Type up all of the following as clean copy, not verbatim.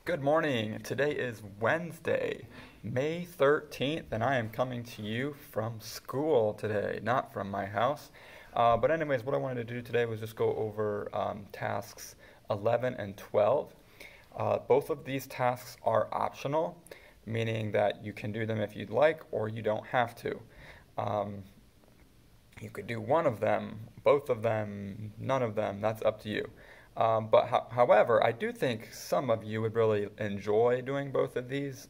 Good morning. Today is Wednesday, May 13th, and I am coming to you from school today, not from my house. But anyways, what I wanted to do today was just go over tasks 11 and 12. Both of these tasks are optional, meaning that you can do them if you'd like or you don't have to. You could do one of them, both of them, none of them, that's up to you. However, I do think some of you would really enjoy doing both of these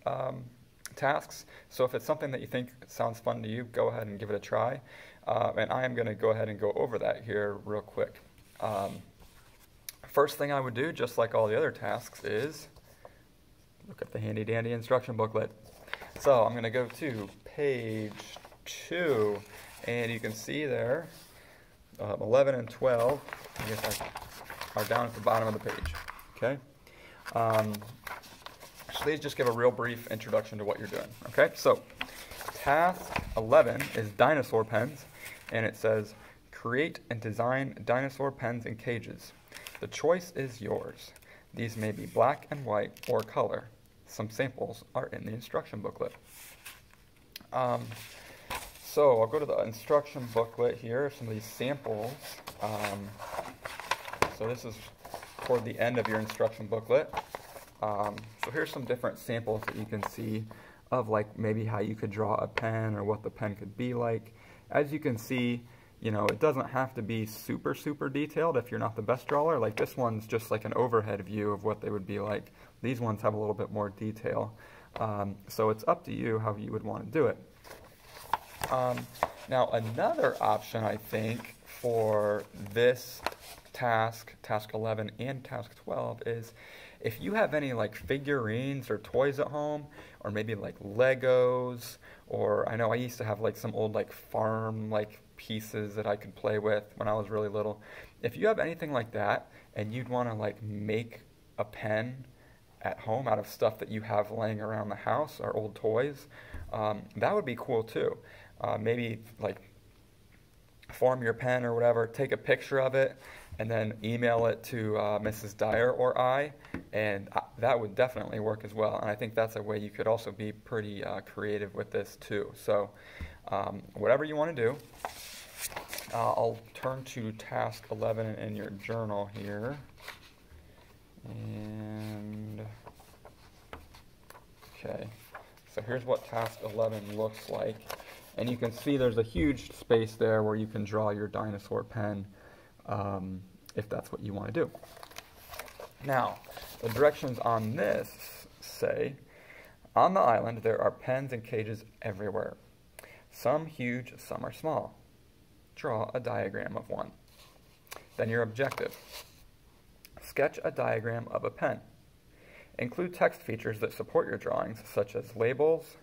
tasks. So if it's something that you think sounds fun to you, go ahead and give it a try. And I am going to go ahead and go over that here real quick. First thing I would do, just like all the other tasks, is look at the handy dandy instruction booklet. So I'm going to go to page 2, and you can see there 11 and 12. I guess are down at the bottom of the page, okay? So these just give a real brief introduction to what you're doing, okay? So task 11 is dinosaur pens, and it says, create and design dinosaur pens in cages. The choice is yours. These may be black and white or color. Some samples are in the instruction booklet. So I'll go to the instruction booklet here, some of these samples. So this is toward the end of your instruction booklet. So here's some different samples that you can see of like maybe how you could draw a pen or what the pen could be like. As you can see, you know, it doesn't have to be super detailed if you're not the best drawer. Like this one's just like an overhead view of what they would be like. These ones have a little bit more detail. So it's up to you how you would want to do it. Now another option I think for this task 11 and task 12 is if you have any like figurines or toys at home, or maybe like Legos, or I know I used to have like some old like farm like pieces that I could play with when I was really little. If you have anything like that and you'd want to like make a pen at home out of stuff that you have laying around the house or old toys, that would be cool too. Maybe like form your pen or whatever, take a picture of it, and then email it to Mrs. Dyer or I, and that would definitely work as well. And I think that's a way you could also be pretty creative with this too. So whatever you want to do. I'll turn to task 11 in your journal here. And okay, so here's what task 11 looks like. And you can see there's a huge space there where you can draw your dinosaur pen if that's what you want to do. Now, the directions on this say, on the island there are pens and cages everywhere. Some huge, some are small. Draw a diagram of one. Then your objective. Sketch a diagram of a pen. Include text features that support your drawings, such as labels,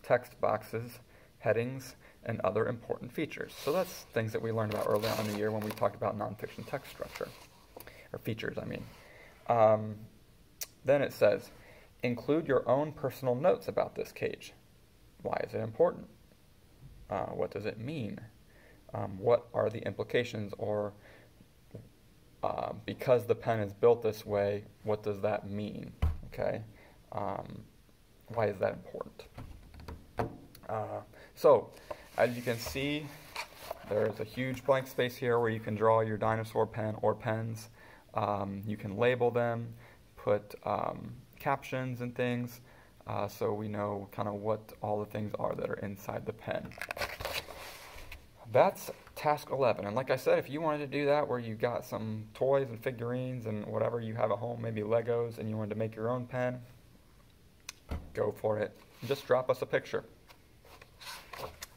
text boxes, headings, and other important features. So that's things that we learned about early on in the year when we talked about nonfiction text structure, or features, I mean. Then it says, include your own personal notes about this cage. Why is it important? What does it mean? What are the implications, or because the pen is built this way, what does that mean? Okay, why is that important? So, as you can see, there's a huge blank space here where you can draw your dinosaur pen or pens. You can label them, put captions and things, so we know kind of what all the things are that are inside the pen. That's task 11. And like I said, if you wanted to do that where you got some toys and figurines and whatever you have at home, maybe Legos, and you wanted to make your own pen, go for it. Just drop us a picture.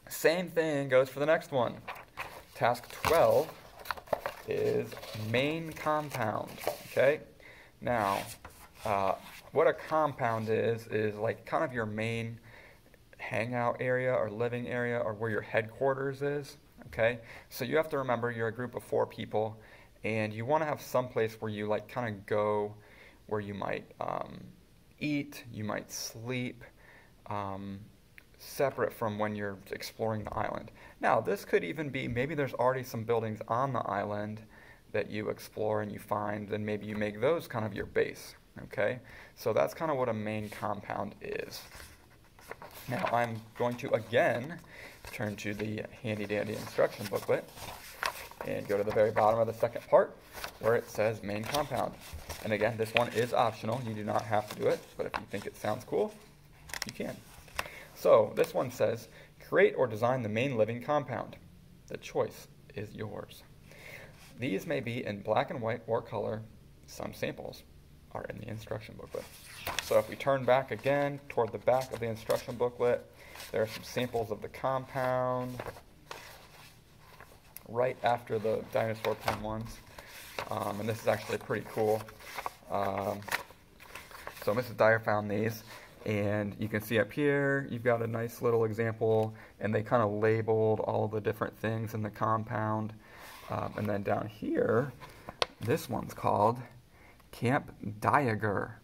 Same thing goes for the next one. Task 12 is main compound. Okay? Now, what a compound is like kind of your main hangout area or living area, or where your headquarters is. Okay? So you have to remember you're a group of 4 people, and you want to have some place where you like kind of go, where you might eat, you might sleep, separate from when you're exploring the island. Now, this could even be, maybe there's already some buildings on the island that you explore and you find, then maybe you make those kind of your base. Okay, so that's kind of what a main compound is. Now I'm going to again turn to the handy dandy instruction booklet and go to the very bottom of the second part where it says main compound. And again, this one is optional. You do not have to do it, but if you think it sounds cool, you can. So this one says, create or design the main living compound. The choice is yours. These may be in black and white or color. Some samples are in the instruction booklet. So if we turn back again toward the back of the instruction booklet, there are some samples of the compound right after the dinosaur pen ones. And this is actually pretty cool. So Mrs. Dyer found these, and you can see up here, you've got a nice little example, and they kind of labeled all the different things in the compound. And then down here, this one's called Camp Diager.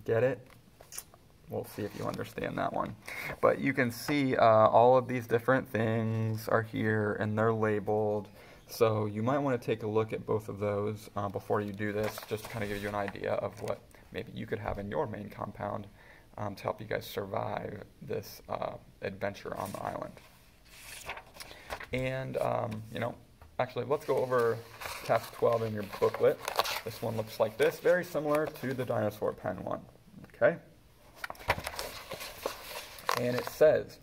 Get it? We'll see if you understand that one. But you can see all of these different things are here, and they're labeled. So you might want to take a look at both of those before you do this, just to kind of give you an idea of what maybe you could have in your main compound to help you guys survive this adventure on the island. And, actually, let's go over task 12 in your booklet. This one looks like this, very similar to the dinosaur pen one, okay? And it says,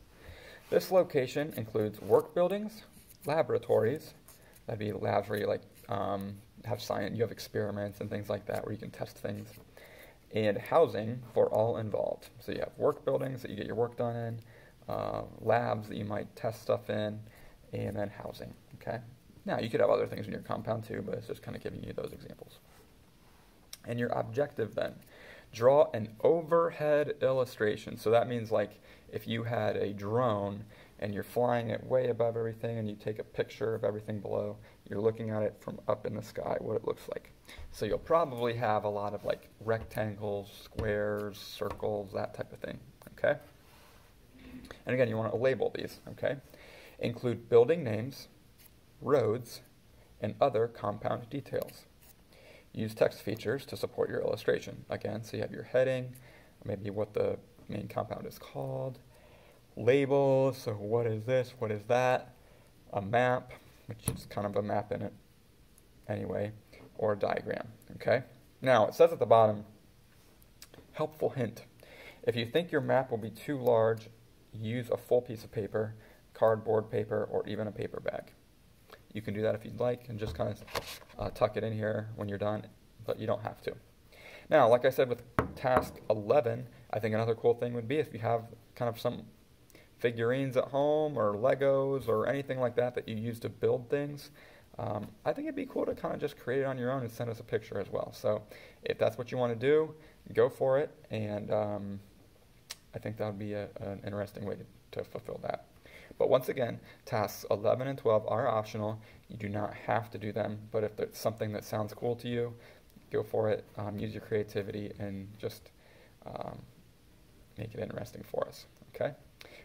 this location includes work buildings, laboratories, that'd be labs where you have science, you have experiments and things like that where you can test things, and housing for all involved. So you have work buildings that you get your work done in, labs that you might test stuff in, and then housing, okay? Now, you could have other things in your compound too, but it's just kind of giving you those examples. And your objective then, draw an overhead illustration. So that means like if you had a drone and you're flying it way above everything and you take a picture of everything below, you're looking at it from up in the sky, what it looks like. So you'll probably have a lot of like rectangles, squares, circles, that type of thing, okay? And again, you want to label these, okay? Include building names, roads, and other compound details. Use text features to support your illustration. Again, so you have your heading, maybe what the main compound is called, labels, so what is this, what is that, a map, which is kind of a map in it anyway, or a diagram, okay? Now, it says at the bottom, helpful hint. If you think your map will be too large, use a full piece of paper, cardboard paper, or even a paper bag. You can do that if you'd like and just kind of tuck it in here when you're done, but you don't have to. Now, like I said with task 11, I think another cool thing would be if you have kind of some figurines at home or Legos or anything like that that you use to build things. I think it'd be cool to kind of just create it on your own and send us a picture as well. So if that's what you want to do, go for it. And I think that would be an interesting way to fulfill that. But once again, tasks 11 and 12 are optional. You do not have to do them, but if it's something that sounds cool to you, go for it. Use your creativity and just make it interesting for us, okay?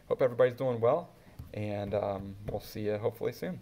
Hope everybody's doing well, and we'll see you hopefully soon.